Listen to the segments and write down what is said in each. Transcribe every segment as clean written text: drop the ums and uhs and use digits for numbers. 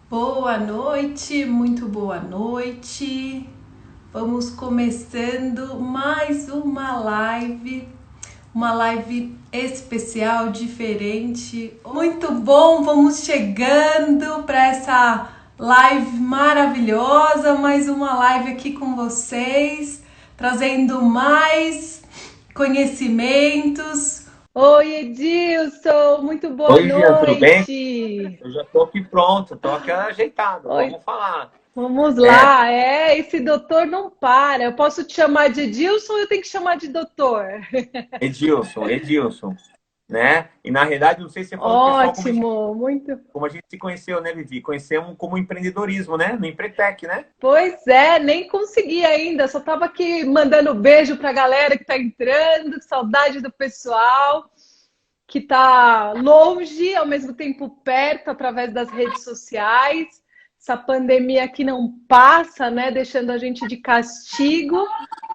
Boa noite, muito boa noite. Vamos começando mais uma live especial, diferente. Muito bom, vamos chegando para essa live maravilhosa, mais uma live aqui com vocês, trazendo mais conhecimentos. Oi, Edilson, muito boa Oi, Jean, tudo bem? noite. Eu já estou aqui pronto, estou aqui ajeitado. Oi, Vamos falar. vamos É, lá, esse doutor não para. Eu posso te chamar de Edilson ou eu tenho que chamar de doutor? Edilson, né? E na realidade, não sei se você falou pro pessoal Ótimo, muito. como a gente se conheceu, né, Vivi? Conhecemos como empreendedorismo, né? No Empretec, né? Pois é, nem consegui ainda, só tava aqui mandando beijo pra galera que tá entrando, saudade do pessoal que tá longe, ao mesmo tempo perto, através das redes sociais. Essa pandemia aqui não passa, né? Deixando a gente de castigo.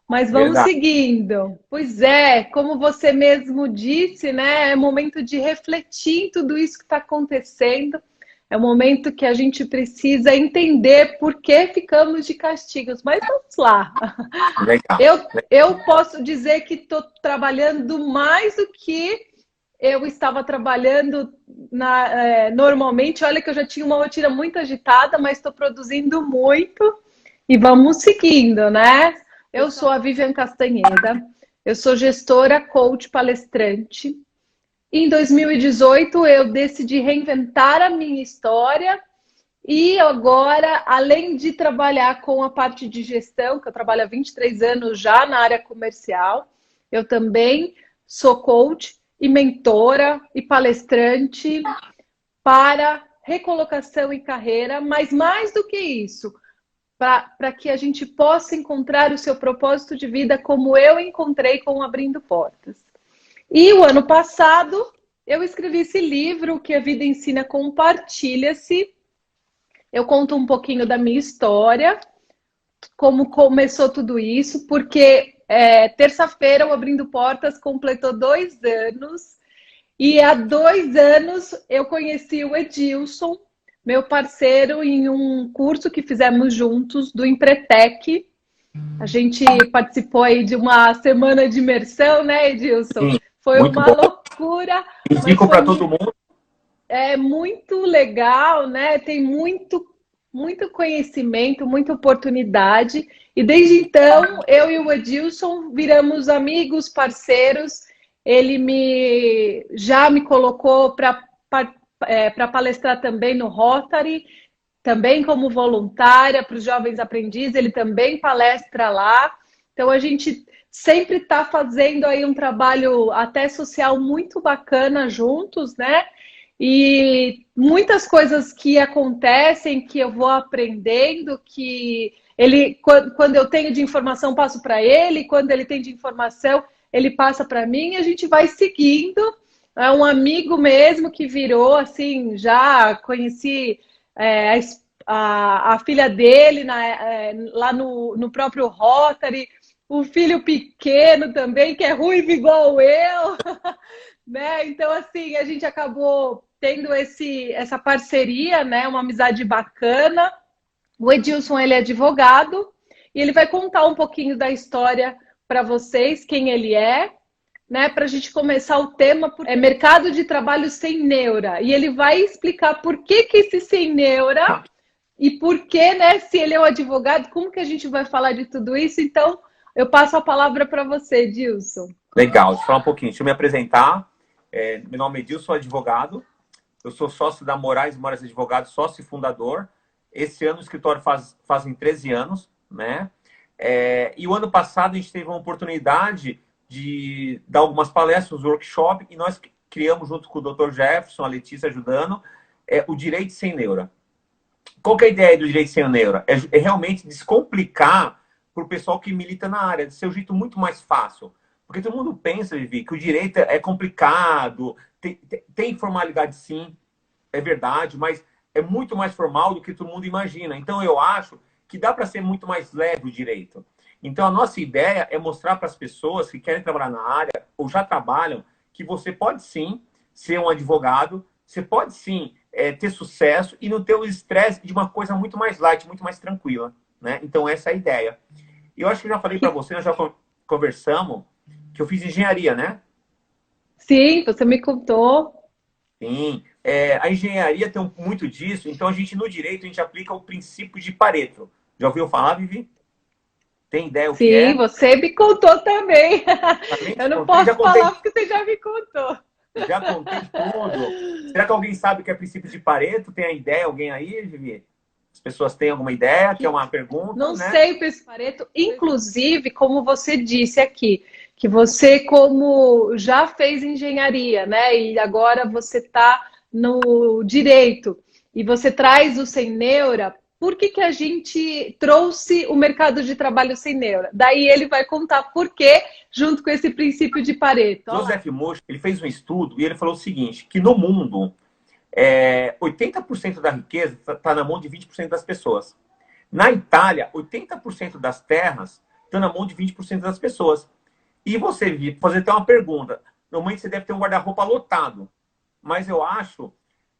Mas vamos Verdade. seguindo. Pois é, como você mesmo disse, né? É momento de refletir em tudo isso que está acontecendo. É o momento que a gente precisa entender por que ficamos de castigos. Mas vamos lá. Legal. Eu, eu posso dizer que estou trabalhando mais do que eu estava trabalhando normalmente. Olha que eu já tinha uma rotina muito agitada, mas estou produzindo muito. E vamos seguindo, né? Eu sou a Vivian Castanheda, eu sou gestora, coach, palestrante. Em 2018, eu decidi reinventar a minha história e agora, além de trabalhar com a parte de gestão, que eu trabalho há 23 anos já na área comercial, eu também sou coach e mentora e palestrante para recolocação em carreira, mas mais do que isso, para que a gente possa encontrar o seu propósito de vida como eu encontrei com Abrindo Portas. E o ano passado eu escrevi esse livro, que a vida ensina, compartilha-se. Eu conto um pouquinho da minha história, como começou tudo isso, porque terça-feira o Abrindo Portas completou 2 anos. E há 2 anos eu conheci o Edilson, meu parceiro, em um curso que fizemos juntos do Empretec. A gente participou aí de uma semana de imersão, né, Edilson? Sim, Foi muito uma bom. loucura, mas Indico foi para todo mundo. muito legal, né? Tem muito conhecimento, muita oportunidade. E desde então, eu e o Edilson viramos amigos, parceiros. Ele já me colocou para palestrar também no Rotary, também como voluntária para os jovens aprendizes. Ele também palestra lá. Então a gente sempre está fazendo aí um trabalho até social muito bacana juntos, né? E muitas coisas que acontecem, que eu vou aprendendo, que ele, quando eu tenho de informação, passo para ele, quando ele tem de informação, ele passa para mim, e a gente vai seguindo. É um amigo mesmo que virou, assim, já conheci é, a filha dele lá no próprio Rotary, o filho pequeno também, que é ruivo igual eu, né? Então, assim, a gente acabou tendo essa parceria, né? Uma amizade bacana. O Edilson, ele é advogado e ele vai contar um pouquinho da história para vocês, quem ele é, né? Para a gente começar o tema, é mercado de trabalho sem neura. E ele vai explicar por que esse sem neura e por que, né? Se ele é um advogado, como que a gente vai falar de tudo isso? Então, eu passo a palavra para você, Edilson. Legal, deixa eu falar um pouquinho. Deixa eu me apresentar. Meu nome é Edilson, sou advogado. Eu sou sócio da Moraes Advogados, sócio e fundador. Esse ano o escritório fazem 13 anos, né? E o ano passado a gente teve uma oportunidade de dar algumas palestras, workshop, e nós criamos, junto com o Dr. Jefferson, a Letícia ajudando, o Direito Sem Neura. Qual que é a ideia do Direito Sem Neura? É realmente descomplicar para o pessoal que milita na área, de ser um jeito muito mais fácil. Porque todo mundo pensa, Vivi, que o direito é complicado, tem formalidade sim, é verdade, mas é muito mais formal do que todo mundo imagina. Então, eu acho que dá para ser muito mais leve o direito. Então, a nossa ideia é mostrar para as pessoas que querem trabalhar na área ou já trabalham que você pode sim ser um advogado, você pode sim ter sucesso e não ter o estresse de uma coisa muito mais light, muito mais tranquila, né? Então, essa é a ideia. E eu acho que eu já falei para você, nós já conversamos, que eu fiz engenharia, né? Sim, você me contou. Sim. A engenharia tem muito disso, então a gente, no direito, a gente aplica o princípio de Pareto. Já ouviu falar, Vivi? Tem ideia o que Sim, é? você me contou também. Também Eu te não contei, posso falar porque você já me contou. já contei tudo. Será que alguém sabe o que é princípio de Pareto? Tem a ideia? Alguém aí, Vivi? As pessoas têm alguma ideia? Que é uma pergunta, Não né? sei, Pareto, inclusive, como você disse aqui, que você, como já fez engenharia, né? E agora você está no direito, e você traz o sem neura, por que a gente trouxe o mercado de trabalho sem neura? Daí ele vai contar por quê, junto com esse princípio de Pareto. Joseph Murch, ele fez um estudo e ele falou o seguinte, que no mundo, 80% da riqueza está na mão de 20% das pessoas. Na Itália, 80% das terras estão na mão de 20% das pessoas. E você, Vi, fazer até uma pergunta. Normalmente você deve ter um guarda-roupa lotado, mas eu acho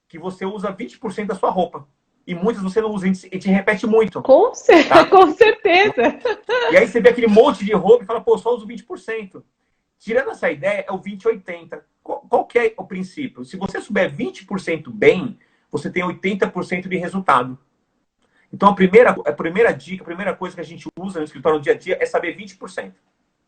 que você usa 20% da sua roupa. E muitas você não usa e te repete muito. Tá? Com certeza. E aí você vê aquele monte de roupa e fala, pô, só uso 20%. Tirando essa ideia, é o 20-80. Qual que é o princípio? Se você souber 20% bem, você tem 80% de resultado. Então, a primeira dica, a primeira coisa que a gente usa no escritório no dia a dia é saber 20%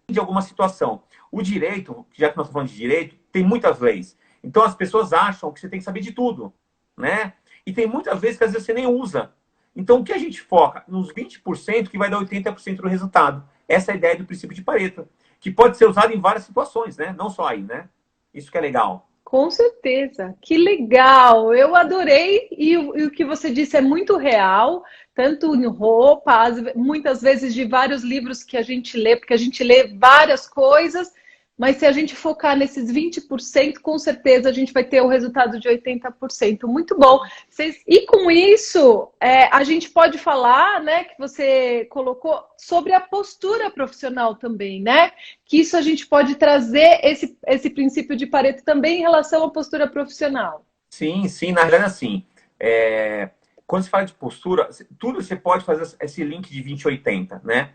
de alguma situação. O direito, já que nós estamos falando de direito, tem muitas leis. Então, as pessoas acham que você tem que saber de tudo, né? E tem muitas vezes que às vezes você nem usa. Então, o que a gente foca? Nos 20% que vai dar 80% do resultado. Essa é a ideia do princípio de Pareto, que pode ser usado em várias situações, né? Não só aí, né? Isso que é legal. Com certeza, que legal! Eu adorei e o que você disse é muito real, tanto em roupa, muitas vezes de vários livros que a gente lê, porque a gente lê várias coisas, mas se a gente focar nesses 20%, com certeza a gente vai ter o resultado de 80%. Muito bom. E com isso, a gente pode falar, né, que você colocou, sobre a postura profissional também, né? Que isso a gente pode trazer esse princípio de Pareto também em relação à postura profissional. Sim, sim, na verdade, assim, quando se fala de postura, tudo você pode fazer esse link de 20-80, né?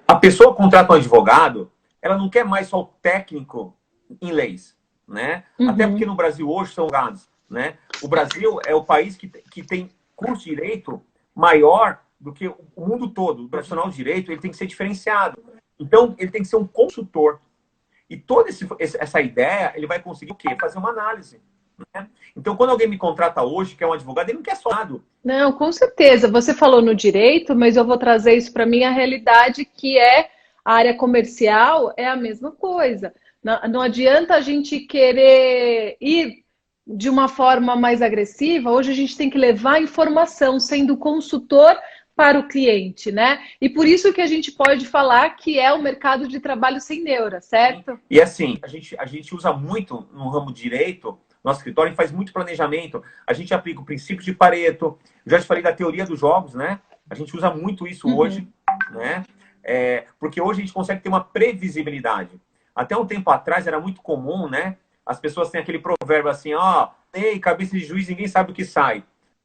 A pessoa contrata um advogado, ela não quer mais só o técnico em leis, né? Uhum. Até porque no Brasil hoje são advogados, né? O Brasil é o país que tem curso de direito maior do que o mundo todo. O profissional de direito ele tem que ser diferenciado. Então, ele tem que ser um consultor. E toda essa ideia, ele vai conseguir o quê? Fazer uma análise. Né? Então, quando alguém me contrata hoje, que é um advogado, ele não quer só nada. Não, com certeza. Você falou no direito, mas eu vou trazer isso para a minha realidade, que é a área comercial, é a mesma coisa. Não adianta a gente querer ir de uma forma mais agressiva. Hoje a gente tem que levar informação, sendo consultor para o cliente, né? E por isso que a gente pode falar que é o mercado de trabalho sem neura, certo? E assim, a gente usa muito no ramo de direito, nosso escritório faz muito planejamento, a gente aplica o princípio de Pareto, já te falei da teoria dos jogos, né? A gente usa muito isso hoje, né? Porque hoje a gente consegue ter uma previsibilidade. Até um tempo atrás era muito comum, né? As pessoas têm aquele provérbio assim, ó, ei, cabeça de juiz, ninguém sabe o que sai.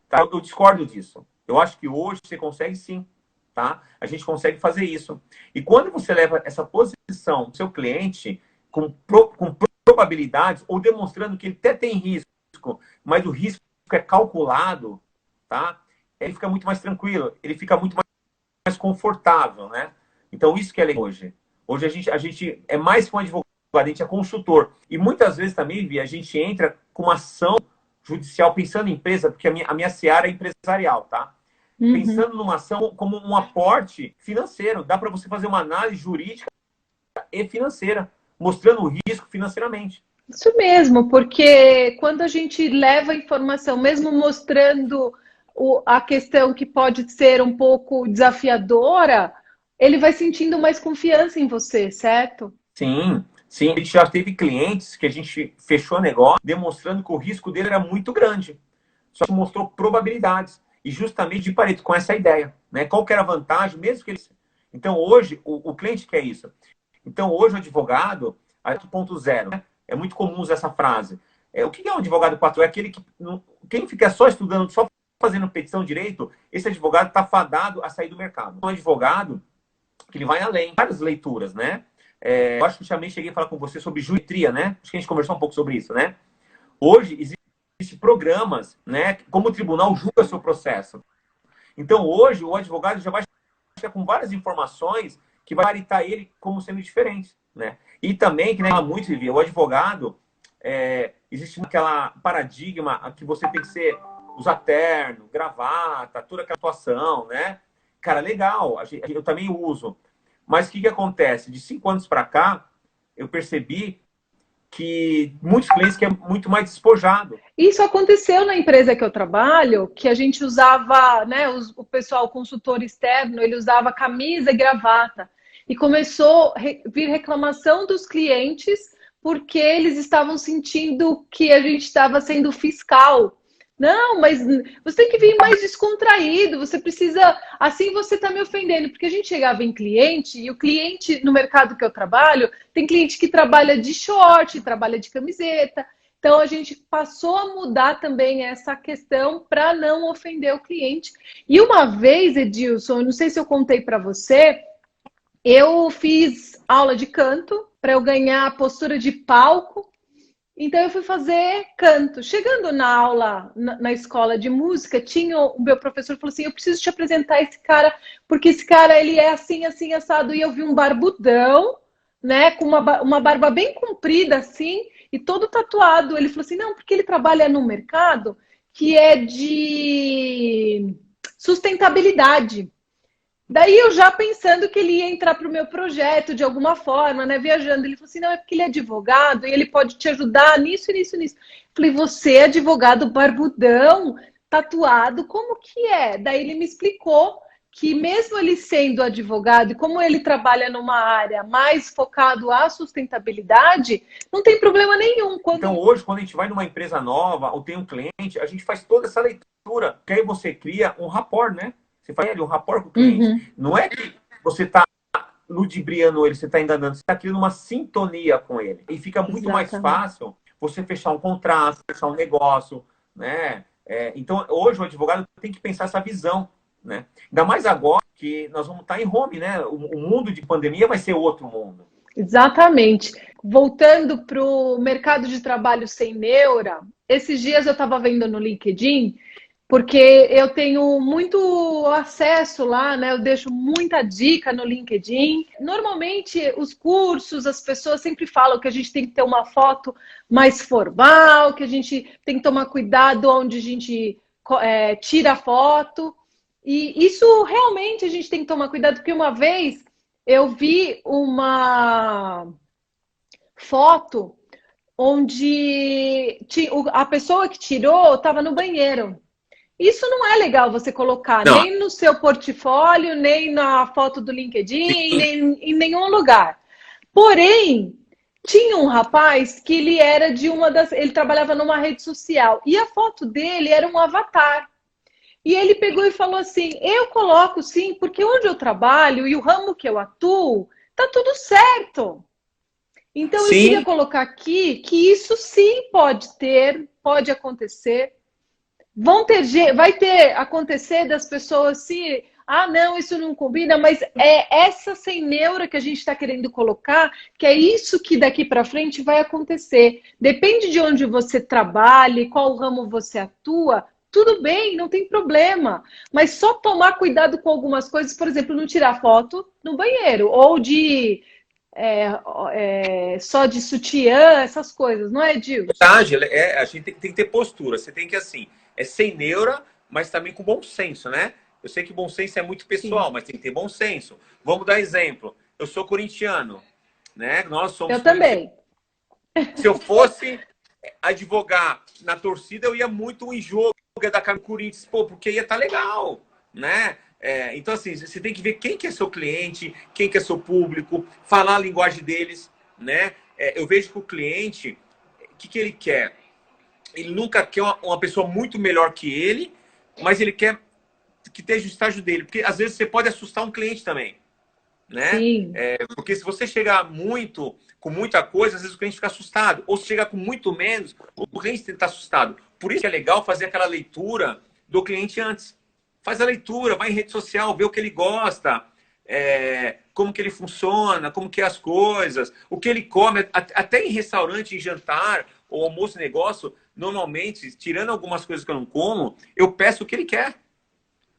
Tá? Eu discordo disso. Eu acho que hoje você consegue sim, tá? A gente consegue fazer isso. E quando você leva essa posição do seu cliente com probabilidades ou demonstrando que ele até tem risco, mas o risco é calculado, tá? Ele fica muito mais tranquilo, ele fica muito mais confortável, né? Então, isso que é legal hoje. Hoje a gente é mais que um advogado, a gente é consultor. E muitas vezes também, Vi, a gente entra com uma ação judicial pensando em empresa, porque a minha seara é empresarial, tá? Pensando numa ação como um aporte financeiro. Dá para você fazer uma análise jurídica e financeira, mostrando o risco financeiramente. Isso mesmo, porque quando a gente leva informação, mesmo mostrando a questão que pode ser um pouco desafiadora, ele vai sentindo mais confiança em você, certo? Sim, sim. A gente já teve clientes que a gente fechou negócio demonstrando que o risco dele era muito grande. Só que mostrou probabilidades. E justamente de Pareto, com essa ideia. Né? Qual que era a vantagem, mesmo que ele... Então, hoje, o cliente quer isso. Então, hoje, o advogado, 4.0, né? É muito comum usar essa frase. O que é um advogado patrão? É aquele que... Quem fica só estudando, só fazendo petição de direito, esse advogado está fadado a sair do mercado. Um advogado que ele vai além. Várias leituras, né? Eu acho que também cheguei a falar com você sobre geometria, né? Acho que a gente conversou um pouco sobre isso, né? Hoje, existem programas, né? Como o tribunal julga seu processo. Então, hoje, o advogado já vai chegar com várias informações que vai paritar ele como sendo diferente, né? E também, que nem fala muito, Vivi, o advogado, existe aquela paradigma que você tem que usar terno, gravata, toda aquela atuação, né? Cara, legal, eu também uso. Mas o que acontece? De 5 anos para cá, eu percebi que muitos clientes querem muito mais despojado. Isso aconteceu na empresa que eu trabalho, que a gente usava, né, o pessoal, o consultor externo, ele usava camisa e gravata. E começou a vir reclamação dos clientes porque eles estavam sentindo que a gente estava sendo fiscal. Não, mas você tem que vir mais descontraído, você precisa... Assim você está me ofendendo, porque a gente chegava em cliente, e o cliente, no mercado que eu trabalho, tem cliente que trabalha de short, trabalha de camiseta. Então, a gente passou a mudar também essa questão para não ofender o cliente. E uma vez, Edilson, eu não sei se eu contei para você, eu fiz aula de canto para eu ganhar a postura de palco. Então, eu fui fazer canto. Chegando na aula, na escola de música, tinha o meu professor falou assim, eu preciso te apresentar esse cara, porque esse cara, ele é assim, assim, assado. E eu vi um barbudão, né, com uma barba bem comprida, assim, e todo tatuado. Ele falou assim, não, porque ele trabalha num mercado que é de sustentabilidade. Daí eu já pensando que ele ia entrar para o meu projeto de alguma forma, né? Viajando. Ele falou assim: não, é porque ele é advogado e ele pode te ajudar nisso, nisso, nisso. Falei, você é advogado barbudão, tatuado, como que é? Daí ele me explicou que mesmo ele sendo advogado e como ele trabalha numa área mais focado à sustentabilidade, não tem problema nenhum. Então hoje, quando a gente vai numa empresa nova ou tem um cliente, a gente faz toda essa leitura, que aí você cria um rapport, né? Você faz um rapport com o cliente. Uhum. Não é que você está ludibriando ele, você está enganando, você está criando uma sintonia com ele. E fica muito mais fácil você fechar um contrato, fechar um negócio, né? Então, hoje o advogado tem que pensar essa visão, né? Ainda mais agora que nós vamos estar em home, né? O mundo de pandemia vai ser outro mundo. Exatamente. Voltando para o mercado de trabalho sem neura, esses dias eu estava vendo no LinkedIn, porque eu tenho muito acesso lá, né? Eu deixo muita dica no LinkedIn. Normalmente, os cursos, as pessoas sempre falam que a gente tem que ter uma foto mais formal, que a gente tem que tomar cuidado onde a gente tira a foto. E isso realmente a gente tem que tomar cuidado, porque uma vez eu vi uma foto onde a pessoa que tirou estava no banheiro. Isso não é legal você colocar Não. nem no seu portfólio, nem na foto do LinkedIn, nem em nenhum lugar. Porém, tinha um rapaz que ele era de ele trabalhava numa rede social e a foto dele era um avatar. E ele pegou e falou assim: eu coloco sim, porque onde eu trabalho e o ramo que eu atuo, tá tudo certo. Então eu queria colocar aqui que isso sim pode acontecer. Vai acontecer das pessoas se, não, isso não combina, mas é essa sem neura que a gente está querendo colocar, que é isso que daqui para frente vai acontecer. Depende de onde você trabalha, qual ramo você atua, tudo bem, não tem problema. Mas só tomar cuidado com algumas coisas, por exemplo, não tirar foto no banheiro, ou de só de sutiã, essas coisas, não é, Edilson? Verdade, a gente tem que ter postura. Você tem que, assim, sem neura, mas também com bom senso, né? Eu sei que bom senso é muito pessoal, mas tem que ter bom senso. Vamos dar exemplo. Eu sou corintiano, né? Nós somos. Eu também. Se eu fosse advogar na torcida, eu ia muito em jogo da Corinthians, porque ia estar legal, né? Então, assim, você tem que ver quem que é seu cliente, quem que é seu público, falar a linguagem deles, né? Eu vejo que o cliente, o que ele quer? Ele nunca quer uma pessoa muito melhor que ele, mas ele quer que esteja o estágio dele. Porque, às vezes, você pode assustar um cliente também. né? Sim. Porque se você chegar com muita coisa, às vezes o cliente fica assustado. Ou se chegar com muito menos, o cliente está assustado. Por isso que é legal fazer aquela leitura do cliente antes. Faz a leitura, vai em rede social, vê o que ele gosta, como que ele funciona, como que é as coisas, o que ele come. Até em restaurante, em jantar, ou almoço e negócio, normalmente, tirando algumas coisas que eu não como, eu peço o que ele quer.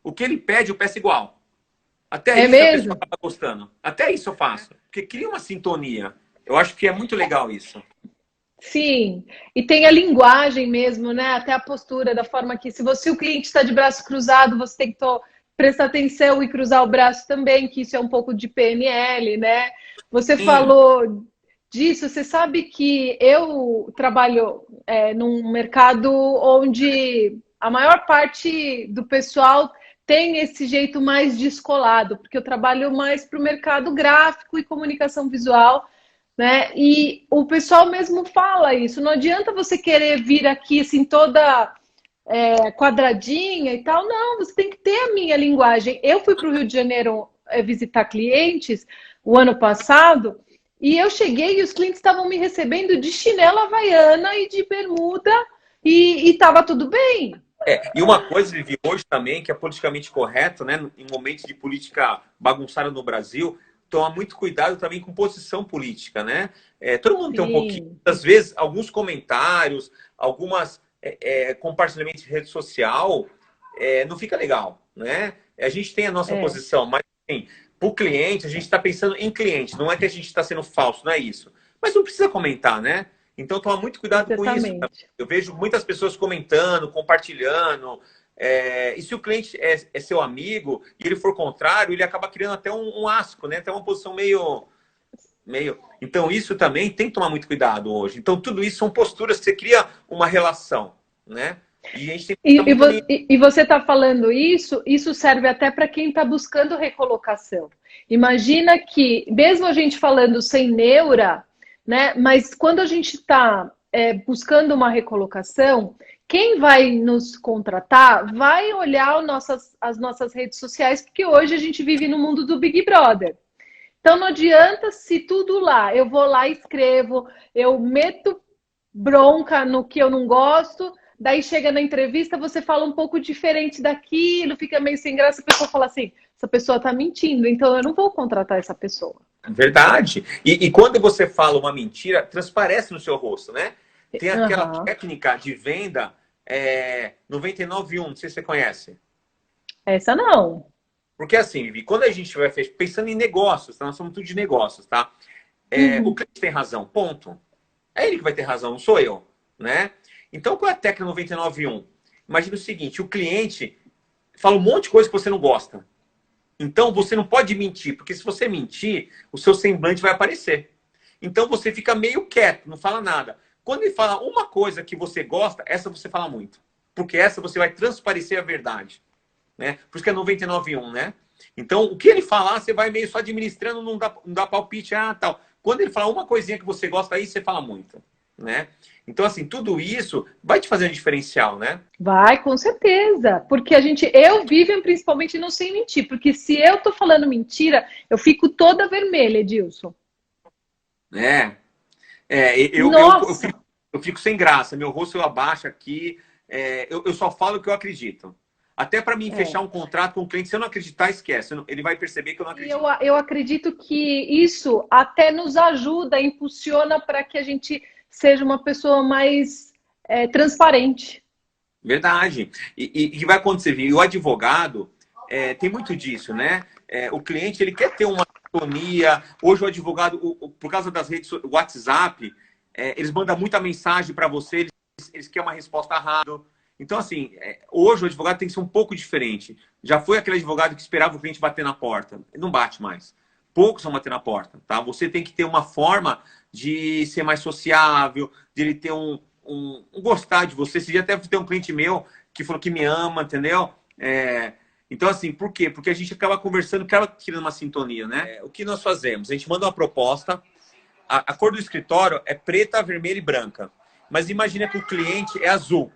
O que ele pede, eu peço igual. Até É isso a pessoa mesmo? acaba gostando. Até isso eu faço. Porque cria uma sintonia. Eu acho que é muito legal isso. Sim, e tem a linguagem mesmo, né? Até a postura, da forma que, se você o cliente está de braço cruzado, você tem que prestar atenção e cruzar o braço também, que isso é um pouco de PNL, né? Você Sim. falou disso, você sabe que eu trabalho num mercado onde a maior parte do pessoal tem esse jeito mais descolado, porque eu trabalho mais para o mercado gráfico e comunicação visual, né? E o pessoal mesmo fala isso. Não adianta você querer vir aqui assim toda quadradinha e tal. Não, você tem que ter a minha linguagem. Eu fui para o Rio de Janeiro visitar clientes o ano passado e eu cheguei e os clientes estavam me recebendo de chinela havaiana e de bermuda e estava tudo bem. E uma coisa, Vivi, hoje também, que é politicamente correto, né? Em momentos de política bagunçada no Brasil, tomar muito cuidado também com posição política, né? Todo mundo tem um pouquinho, Sim, às vezes, alguns comentários, algumas compartilhamentos de rede social, não fica legal, né? A gente tem a nossa é, posição, mas assim, para o cliente, a gente está pensando em cliente, não é que a gente está sendo falso, não é isso. Mas não precisa comentar, né? Então, toma muito cuidado com isso. exatamente. Eu vejo muitas pessoas comentando, compartilhando. E se o cliente é seu amigo e ele for contrário, ele acaba criando até um asco, né? Até uma posição meio. Então, isso também tem que tomar muito cuidado hoje. Então, tudo isso são posturas que você cria uma relação, né? E a gente tem que estar muito nisso. E você está falando isso serve até para quem está buscando recolocação. Imagina que, mesmo a gente falando sem neura, né, mas quando a gente está buscando uma recolocação, quem vai nos contratar vai olhar as nossas redes sociais, porque hoje a gente vive no mundo do Big Brother. Então não adianta se tudo lá, eu vou lá e escrevo, eu meto bronca no que eu não gosto, daí chega na entrevista, você fala um pouco diferente daquilo, fica meio sem graça, a pessoa fala assim, essa pessoa tá mentindo, então eu não vou contratar essa pessoa. Verdade. E quando você fala uma mentira, transparece no seu rosto, né? Tem aquela Uhum. técnica de venda 99-1, não sei se você conhece. Essa não. Porque assim, Vivi, quando a gente vai pensando em negócios, tá? Nós somos tudo de negócios, tá? O Uhum. cliente tem razão, ponto. É ele que vai ter razão, não sou eu, né? Então, qual é a técnica 99-1? Imagina o seguinte, o cliente fala um monte de coisa que você não gosta. Então, você não pode mentir, porque se você mentir, o seu semblante vai aparecer. Então, você fica meio quieto, não fala nada. Quando ele fala uma coisa que você gosta, essa você fala muito. Porque essa você vai transparecer a verdade, né? Por isso que é 99-1, né? Então, o que ele falar, você vai meio só administrando, não dá palpite, tal. Quando ele falar uma coisinha que você gosta, aí você fala muito, né? Então, assim, tudo isso vai te fazer um diferencial, né? Vai, com certeza. Porque eu vivo principalmente não sei mentir. Porque se eu tô falando mentira, eu fico toda vermelha, Edilson. É, eu Nossa, fico sem graça, meu rosto eu abaixo aqui, eu só falo o que eu acredito. Até para mim fechar é. um contrato com o cliente, se eu não acreditar, esquece. Ele vai perceber que eu não E acredito. eu acredito que isso até nos ajuda, impulsiona para que a gente seja uma pessoa mais transparente. Verdade. E o que vai acontecer, Vini? O advogado tem muito disso, né? O cliente ele quer ter uma sintonia. Hoje o advogado, por causa das redes, o WhatsApp, eles mandam muita mensagem para você, eles querem uma resposta rápida. Então, assim, hoje o advogado tem que ser um pouco diferente. Já foi aquele advogado que esperava o cliente bater na porta. Ele não bate mais. Poucos vão bater na porta, tá? Você tem que ter uma forma de ser mais sociável, de ele ter um gostar de você. Esse dia até ter um cliente meu que falou que me ama, entendeu? Então, assim, por quê? Porque a gente acaba conversando, acaba criando uma sintonia, né? O que nós fazemos? A gente manda uma proposta, a cor do escritório é preta, vermelha e branca. Mas imagina que o cliente é azul.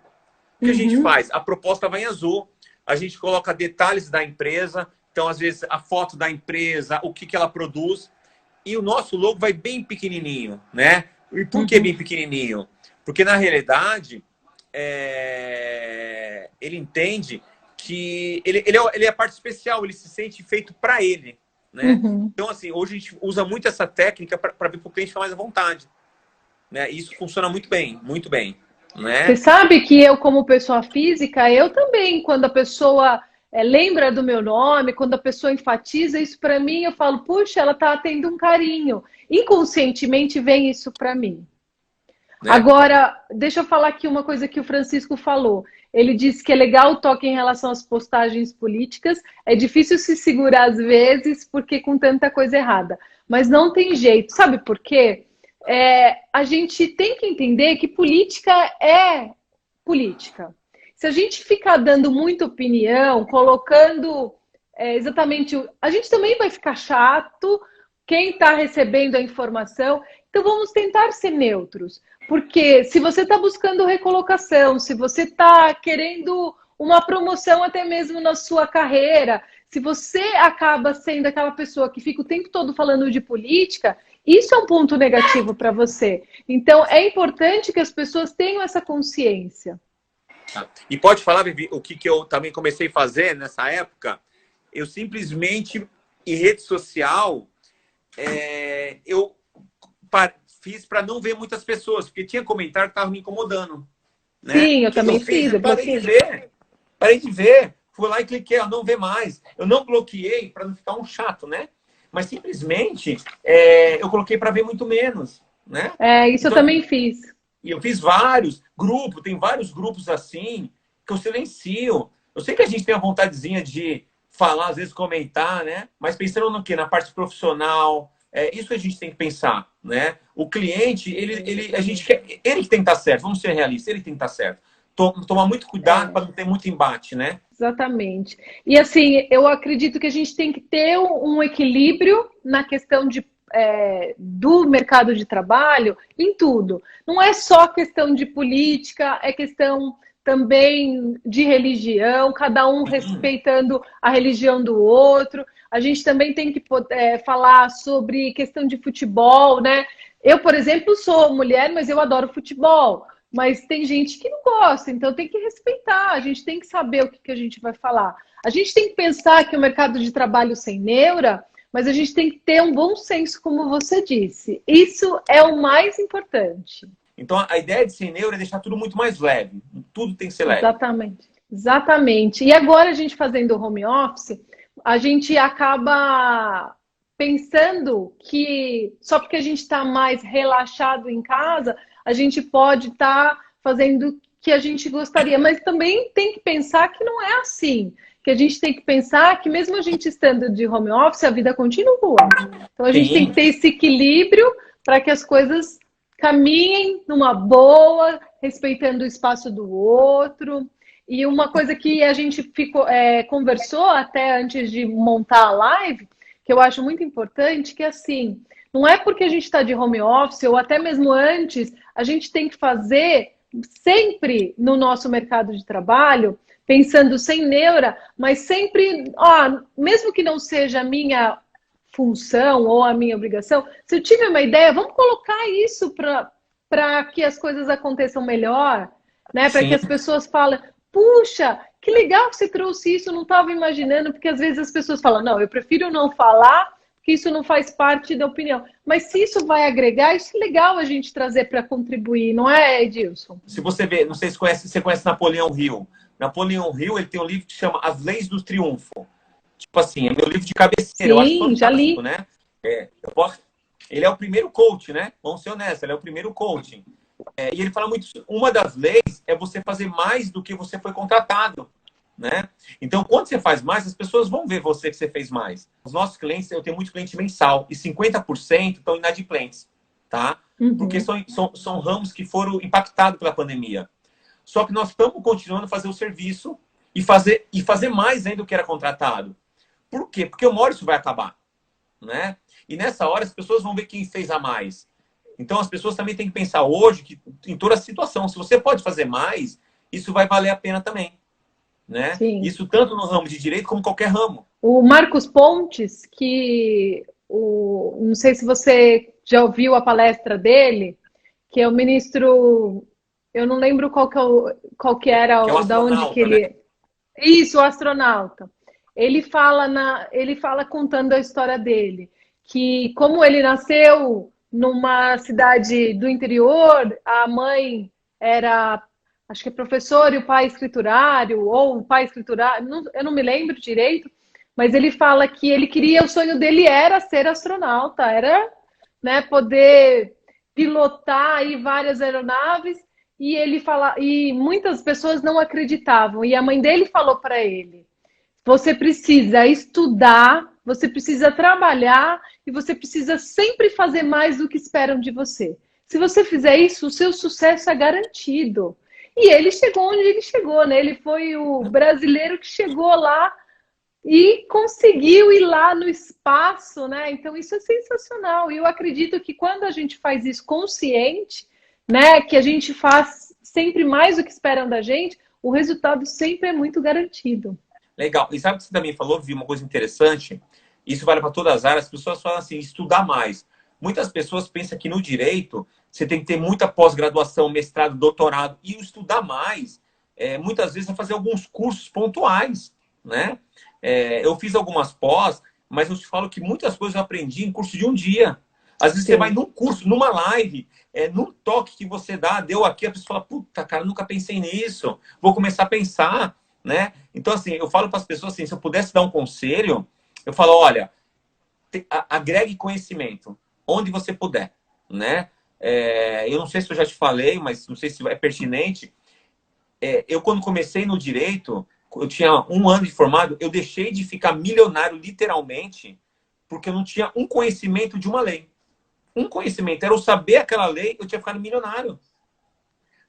O que a gente Uhum. faz? A proposta vai em azul, a gente coloca detalhes da empresa, Então, às vezes, a foto da empresa, o que ela produz. E o nosso logo vai bem pequenininho, né? E por que bem pequenininho? Porque, na realidade, ele entende que ele é a parte especial, ele se sente feito para ele, né? Então, assim, hoje a gente usa muito essa técnica para ver para o cliente ficar mais à vontade, né? E isso funciona muito bem, né? Você sabe que eu, como pessoa física, eu também, quando a pessoa lembra do meu nome, quando a pessoa enfatiza isso para mim, eu falo, puxa, ela está tendo um carinho. Inconscientemente vem isso para mim. Né? Agora, deixa eu falar aqui uma coisa que o Francisco falou. Ele disse que é legal o toque em relação às postagens políticas. É difícil se segurar às vezes, porque com tanta coisa errada. Mas não tem jeito. Sabe por quê? A gente tem que entender que política é política. Se a gente ficar dando muita opinião, colocando exatamente... A gente também vai ficar chato, quem está recebendo a informação. Então vamos tentar ser neutros. Porque se você está buscando recolocação, se você está querendo uma promoção até mesmo na sua carreira, se você acaba sendo aquela pessoa que fica o tempo todo falando de política, isso é um ponto negativo para você. Então é importante que as pessoas tenham essa consciência. E pode falar, Vivi, o que eu também comecei a fazer nessa época? Eu simplesmente, em rede social, eu fiz para não ver muitas pessoas, porque tinha comentário que estava me incomodando. Né? Sim, eu também fiz. Eu parei de ver. Fui lá e cliquei, ó, não ver mais. Eu não bloqueei para não ficar um chato, né? Mas simplesmente eu coloquei para ver muito menos. Né? Isso então, eu também fiz. E eu fiz vários grupos, tem vários grupos assim, que eu silencio. Eu sei que a gente tem a vontadezinha de falar, às vezes comentar, né? Mas pensando no quê? Na parte profissional. Isso que a gente tem que pensar, né? O cliente, ele que tem que estar certo. Vamos ser realistas, ele tem que estar certo. Tomar muito cuidado para não ter muito embate, né? Exatamente. E assim, eu acredito que a gente tem que ter um equilíbrio na questão do mercado de trabalho em tudo. Não é só questão de política, é questão também de religião, cada um respeitando a religião do outro. A gente também tem que falar sobre questão de futebol, né? Eu, por exemplo, sou mulher, mas eu adoro futebol. Mas tem gente que não gosta, então tem que respeitar. A gente tem que saber o que a gente vai falar. A gente tem que pensar que o mercado de trabalho sem neura, mas a gente tem que ter um bom senso, como você disse. Isso é o mais importante. Então, a ideia de sem neura é deixar tudo muito mais leve. Tudo tem que ser leve. Exatamente. Exatamente. E agora, a gente fazendo home office, a gente acaba pensando que só porque a gente está mais relaxado em casa, a gente pode estar fazendo o que a gente gostaria. Mas também tem que pensar que não é assim. Que a gente tem que pensar que mesmo a gente estando de home office, a vida continua. Então a gente tem que ter esse equilíbrio para que as coisas caminhem numa boa, respeitando o espaço do outro. E uma coisa que a gente conversou até antes de montar a live, que eu acho muito importante, que assim, não é porque a gente está de home office, ou até mesmo antes, a gente tem que fazer sempre no nosso mercado de trabalho, pensando sem neura, mas sempre, mesmo que não seja a minha função ou a minha obrigação, se eu tive uma ideia, vamos colocar isso para que as coisas aconteçam melhor, né? Para que as pessoas falem, puxa, que legal que você trouxe isso, eu não estava imaginando, porque às vezes as pessoas falam, não, eu prefiro não falar, porque isso não faz parte da opinião. Mas se isso vai agregar, isso é legal a gente trazer para contribuir, não é, Edilson? Se você vê, não sei se você conhece Napoleão Hill. Napoleão Hill, ele tem um livro que chama As Leis do Triunfo. Tipo assim, é meu livro de cabeceira. Sim, eu acho fantástico, já li. Né? Ele é o primeiro coach, né? Vamos ser honestos, ele é o primeiro coaching. E ele fala muito, uma das leis é você fazer mais do que você foi contratado, né? Então, quando você faz mais, as pessoas vão ver você que você fez mais. Os nossos clientes, eu tenho muito cliente mensal, e 50% estão inadimplentes, tá? Porque são ramos que foram impactados pela pandemia. Só que nós estamos continuando a fazer o serviço e fazer mais ainda do que era contratado. Por quê? Porque uma hora isso vai acabar, né? E nessa hora as pessoas vão ver quem fez a mais. Então as pessoas também têm que pensar hoje que em toda a situação, se você pode fazer mais, isso vai valer a pena também. né? Sim. Isso tanto no ramo de direito como qualquer ramo. O Marcos Pontes, não sei se você já ouviu a palestra dele, que é o ministro, eu não lembro qual que era, Que é o da onde que astronauta, né? ele... Isso, o astronauta. Ele fala contando a história dele, que como ele nasceu numa cidade do interior, a mãe era, acho que professor e o pai escriturário, ou o pai escriturário, eu não me lembro direito, mas ele fala que ele queria, o sonho dele era ser astronauta, era, né, poder pilotar aí várias aeronaves, e ele fala, e muitas pessoas não acreditavam. E a mãe dele falou para ele: você precisa estudar, você precisa trabalhar e você precisa sempre fazer mais do que esperam de você. Se você fizer isso, o seu sucesso é garantido. E ele chegou onde ele chegou, né? Ele foi o brasileiro que chegou lá e conseguiu ir lá no espaço, né? Então isso é sensacional. E eu acredito que quando a gente faz isso consciente, né, que a gente faz sempre mais do que esperam da gente, o resultado sempre é muito garantido. Legal. E sabe o que você também falou, Vi, uma coisa interessante? Isso vale para todas as áreas. As pessoas falam assim, estudar mais. Muitas pessoas pensam que no direito você tem que ter muita pós-graduação, mestrado, doutorado. E o estudar mais, muitas vezes, é fazer alguns cursos pontuais, né? Eu fiz algumas pós, mas eu te falo que muitas coisas eu aprendi em curso de um dia. Às vezes você vai Sim. num curso, numa live, num toque que você dá, deu aqui, a pessoa fala, puta, cara, nunca pensei nisso. Vou começar a pensar, né? Então, assim, eu falo para as pessoas assim, se eu pudesse dar um conselho, eu falo, olha, agregue conhecimento onde você puder, né? Eu não sei se eu já te falei, mas não sei se é pertinente. Eu, quando comecei no direito, eu tinha 1 ano de formado, eu deixei de ficar milionário, literalmente, porque eu não tinha um conhecimento de uma lei. Um conhecimento. Era eu saber aquela lei, eu tinha ficado milionário.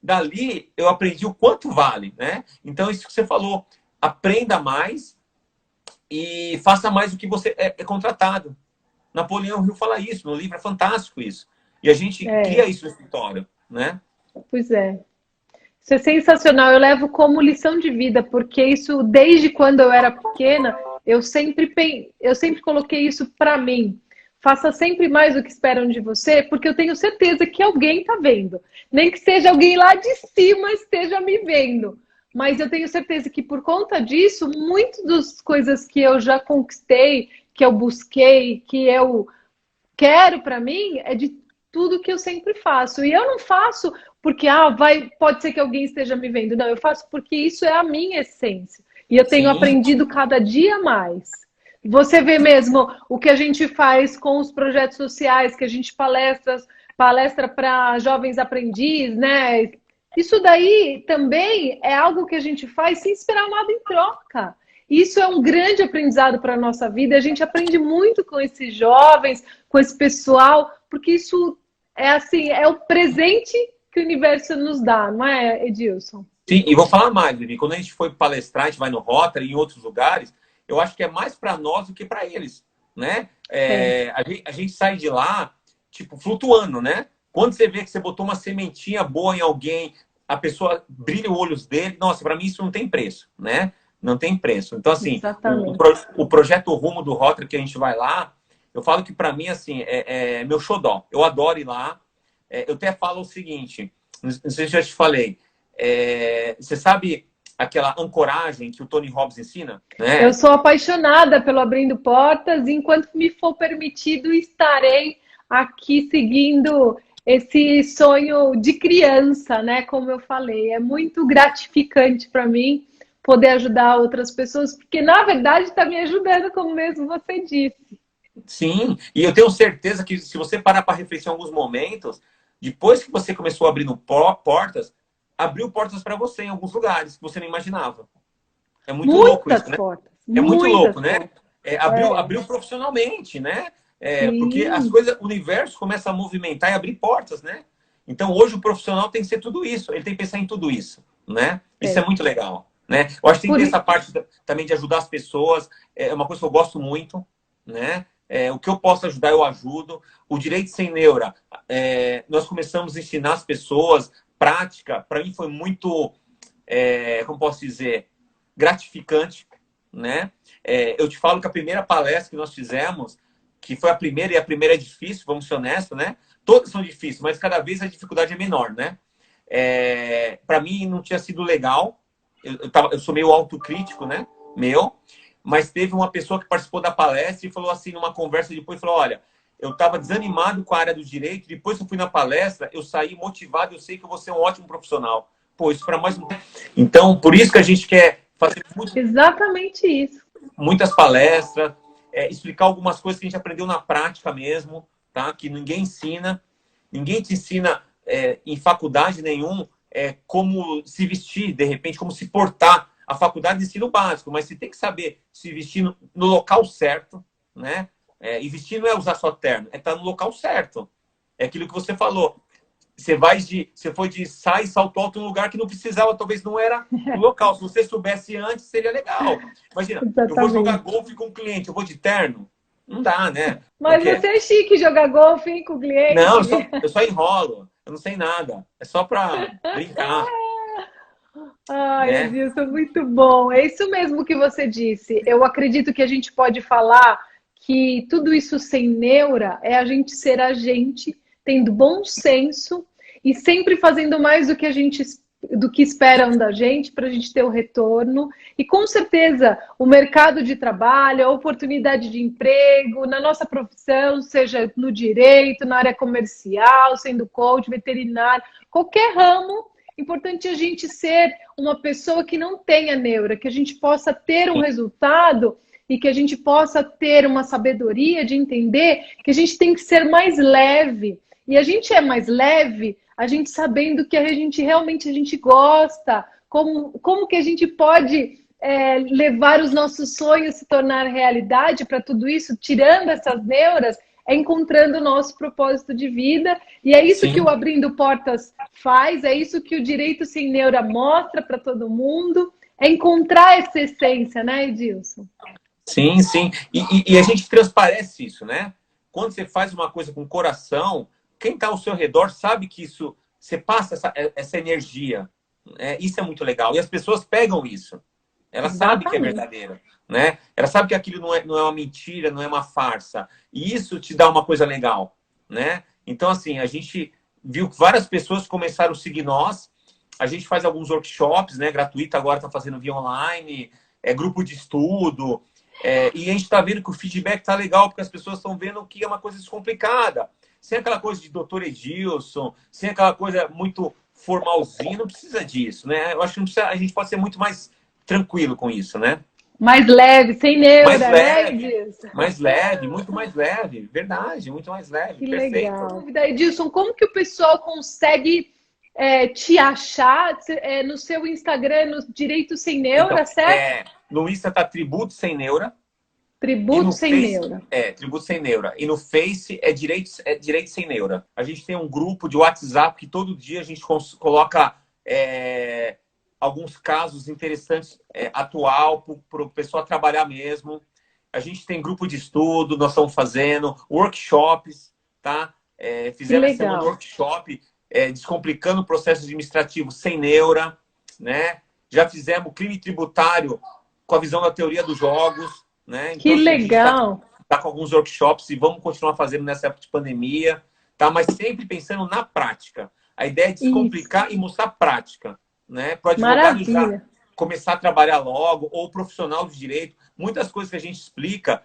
Dali, eu aprendi o quanto vale, né? Então, isso que você falou, aprenda mais e faça mais do que você é contratado. Napoleão Hill fala isso, no livro é fantástico isso. E a gente cria isso no escritório, né? Pois é. Isso é sensacional. Eu levo como lição de vida, porque isso, desde quando eu era pequena, eu sempre coloquei isso para mim. Faça sempre mais do que esperam de você, porque eu tenho certeza que alguém está vendo. Nem que seja alguém lá de cima esteja me vendo. Mas eu tenho certeza que por conta disso, muitas das coisas que eu já conquistei, que eu busquei, que eu quero para mim, é de tudo que eu sempre faço. E eu não faço porque pode ser que alguém esteja me vendo. Não, eu faço porque isso é a minha essência. E eu tenho Sim, aprendido cada dia mais. Você vê mesmo o que a gente faz com os projetos sociais, que a gente palestra para jovens aprendizes, né? Isso daí também é algo que a gente faz sem esperar nada em troca. Isso é um grande aprendizado para a nossa vida. A gente aprende muito com esses jovens, com esse pessoal, porque isso é assim, é o presente que o universo nos dá, não é, Edilson? sim, e vou falar mais, Vivi. Quando a gente foi palestrar, a gente vai no Rotary e em outros lugares, eu acho que é mais para nós do que para eles, né? É. A gente sai de lá, tipo, flutuando, né? Quando você vê que você botou uma sementinha boa em alguém, a pessoa brilha os olhos dele, nossa, para mim isso não tem preço, né? Não tem preço. Então, assim, Exatamente. o projeto Rumo do Rotary que a gente vai lá, eu falo que para mim, assim, é meu xodó. Eu adoro ir lá. Eu até falo o seguinte, não sei se eu já te falei, você sabe aquela ancoragem que o Tony Robbins ensina, Eu né? sou apaixonada pelo Abrindo Portas, e enquanto me for permitido, estarei aqui seguindo esse sonho de criança, né? Como eu falei, é muito gratificante para mim poder ajudar outras pessoas, porque na verdade está me ajudando, como mesmo você disse. Sim, e eu tenho certeza que se você parar para refletir em alguns momentos, depois que você começou abrindo portas, abriu portas para você em alguns lugares que você não imaginava. É muito louco isso, Muitas né? portas, É muito louco, muitas né? portas. É, Abriu profissionalmente, né? Porque as sim, coisas, o universo começa a movimentar e abrir portas, né? Então hoje o profissional tem que ser tudo isso, ele tem que pensar em tudo isso, né? Isso é é. muito legal, né? Eu acho que tem que Por, ter essa parte também de ajudar as pessoas, é uma coisa que eu gosto muito, né? O que eu posso ajudar, eu ajudo. O direito sem neura, nós começamos a ensinar as pessoas, prática, para mim foi muito, como posso dizer, gratificante, né? Eu te falo que a primeira palestra que nós fizemos, que foi a primeira, e a primeira é difícil, vamos ser honestos, né? Todas são difíceis, mas cada vez a dificuldade é menor, né? Para mim não tinha sido legal, eu sou meio autocrítico, né? Mas teve uma pessoa que participou da palestra e falou assim, numa conversa depois, falou, olha, eu estava desanimado com a área do direito, depois que eu fui na palestra, eu saí motivado, eu sei que eu vou ser um ótimo profissional. Pô, isso para mais... Então, por isso que a gente quer fazer Exatamente isso. muitas palestras, explicar algumas coisas que a gente aprendeu na prática mesmo, tá? Que ninguém ensina, ninguém te ensina em faculdade nenhum como se vestir, de repente, como se portar. A faculdade ensina o básico, mas você tem que saber se vestir no local certo, né? E vestir não é usar só terno, é estar no local certo. É aquilo que você falou. Você foi de saia e salto alto em um lugar que não precisava, talvez não era o local. Se você soubesse antes, seria legal. Imagina, Exatamente. eu vou jogar golfe com um cliente, eu vou de terno? Não dá, né? Mas você é chique jogar golfe, hein, com o cliente. Não, eu só enrolo. Eu não sei nada. É só para brincar. Ai, Né? Edilson, muito bom. É isso mesmo que você disse. Eu acredito que a gente pode falar que tudo isso sem neura é a gente ser a gente, tendo bom senso e sempre fazendo mais do que esperam da gente para a gente ter o retorno. E com certeza o mercado de trabalho, a oportunidade de emprego, na nossa profissão, seja no direito, na área comercial, sendo coach, veterinário, qualquer ramo. Importante a gente ser uma pessoa que não tenha neura, que a gente possa ter um resultado e que a gente possa ter uma sabedoria de entender que a gente tem que ser mais leve. E a gente é mais leve, a gente sabendo que a gente realmente gosta, como que a gente pode levar os nossos sonhos se tornar realidade para tudo isso, tirando essas neuras, encontrando o nosso propósito de vida. E é isso que o Abrindo Portas faz, é isso que o Direito Sem Neura mostra para todo mundo, é encontrar essa essência, né, Edilson? Sim, sim. E a gente transparece isso, né? Quando você faz uma coisa com coração, quem está ao seu redor sabe que isso, você passa essa energia. Isso é muito legal. E as pessoas pegam isso. Elas sabem que é verdadeiro, né? Elas sabem que aquilo não é uma mentira, não é uma farsa. E isso te dá uma coisa legal, né? Então, assim, a gente viu que várias pessoas começaram a seguir nós. A gente faz alguns workshops, né? Gratuito, agora está fazendo via online, grupo de estudo. E a gente está vendo que o feedback está legal, porque as pessoas estão vendo que é uma coisa descomplicada. Sem aquela coisa de Dr. Edilson, sem aquela coisa muito formalzinha, não precisa disso, né? Eu acho que não precisa, a gente pode ser muito mais tranquilo com isso, né? Mais leve, sem neura, né, Edilson? Mais leve, muito mais leve. Verdade, muito mais leve. Que perfeito. Legal. Edilson, como que o pessoal consegue te achar no seu Instagram, no Direito Sem Neura, então, certo? No Insta tá Tributo Sem Neura. Tributo Sem Neura. Tributo Sem Neura. E no Face é Direito Sem Neura. A gente tem um grupo de WhatsApp que todo dia a gente coloca alguns casos interessantes atual para o pessoal trabalhar mesmo. A gente tem grupo de estudo, nós estamos fazendo workshops, tá? Fizemos essa semana um workshop descomplicando o processo administrativo sem neura, né? Já fizemos crime tributário com a visão da teoria dos jogos, né? Então, que legal! A gente tá com alguns workshops e vamos continuar fazendo nessa época de pandemia, tá? Mas sempre pensando na prática. A ideia é descomplicar e mostrar prática, né? Para o advogado já começar a trabalhar logo, ou profissional de direito. Muitas coisas que a gente explica,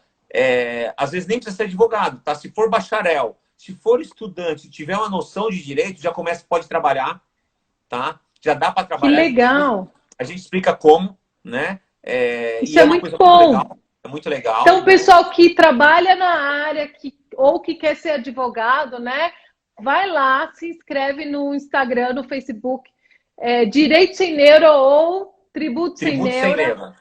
às vezes nem precisa ser advogado, tá? Se for bacharel, se for estudante, tiver uma noção de direito, já pode trabalhar, tá? Já dá para trabalhar. Que legal! A gente explica como, né? Isso é muito bom. Muito legal. É muito legal. Então, o pessoal que trabalha na área ou que quer ser advogado, né? Vai lá, se inscreve no Instagram, no Facebook, Direito Sem Neura ou Tributo Sem Neura.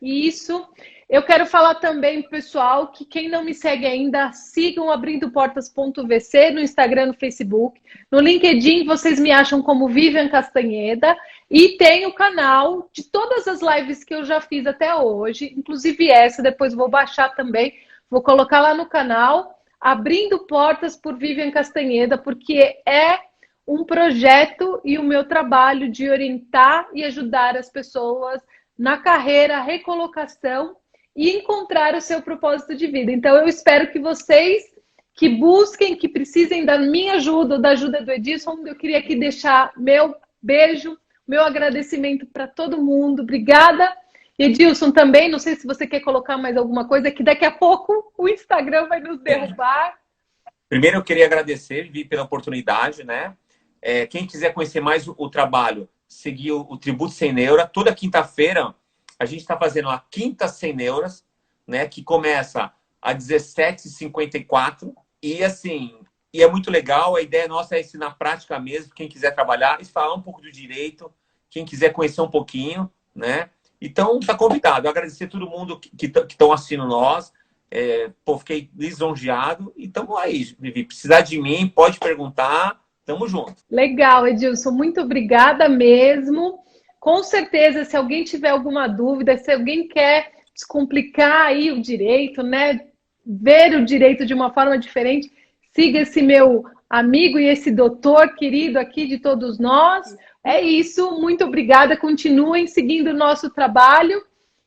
Isso. Eu quero falar também, pessoal, que quem não me segue ainda, sigam abrindoportas.vc no Instagram, no Facebook. No LinkedIn, vocês me acham como Vivian Castanheda. E tem o canal de todas as lives que eu já fiz até hoje, inclusive essa, depois vou baixar também. Vou colocar lá no canal, Abrindo Portas por Vivian Castanheda, porque é um projeto e o meu trabalho de orientar e ajudar as pessoas na carreira, recolocação e encontrar o seu propósito de vida. Então, eu espero que vocês que busquem, que precisem da minha ajuda, ou da ajuda do Edilson, eu queria aqui deixar meu beijo, meu agradecimento para todo mundo. Obrigada. Edilson, também, não sei se você quer colocar mais alguma coisa, que daqui a pouco o Instagram vai nos derrubar. Primeiro, eu queria agradecer, Vivi, pela oportunidade, né? Quem quiser conhecer mais o trabalho, seguir o Tributo Sem Neura. Toda quinta-feira, a gente está fazendo a Quinta Sem Neuras, né? Que começa às 17h54. E, assim, é muito legal. A ideia nossa é ensinar prática mesmo. Quem quiser trabalhar, falar um pouco do direito. Quem quiser conhecer um pouquinho, né? Então, está convidado. Eu agradecer a todo mundo que estão assistindo nós. Fiquei lisonjeado. E estamos aí, Vivi. Precisar de mim, pode perguntar. Tamo junto. Legal, Edilson. Muito obrigada mesmo. Com certeza, se alguém tiver alguma dúvida, se alguém quer descomplicar aí o direito, né? Ver o direito de uma forma diferente, siga esse meu amigo e esse doutor querido aqui de todos nós. É isso, muito obrigada. Continuem seguindo o nosso trabalho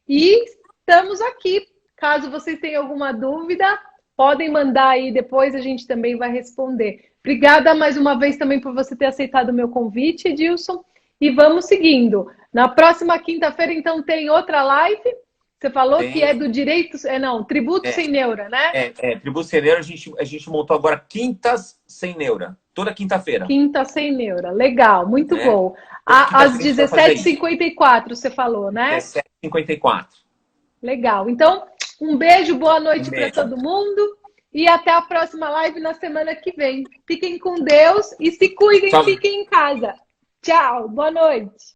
e estamos aqui. Caso vocês tenham alguma dúvida, podem mandar aí depois, a gente também vai responder. Obrigada mais uma vez também por você ter aceitado o meu convite, Edilson. E vamos seguindo. Na próxima quinta-feira, então, tem outra live. Você falou que é do direito... Tributo Sem Neura, né? Tributo Sem Neura, a gente montou agora Quintas Sem Neura. Toda quinta-feira. Quinta Sem Neura. Legal, muito bom. Às 17h54, você falou, né? 17h54. Legal. Então, um beijo, boa noite para todo mundo. E até a próxima live na semana que vem. Fiquem com Deus e se cuidem, fiquem em casa. Tchau, boa noite.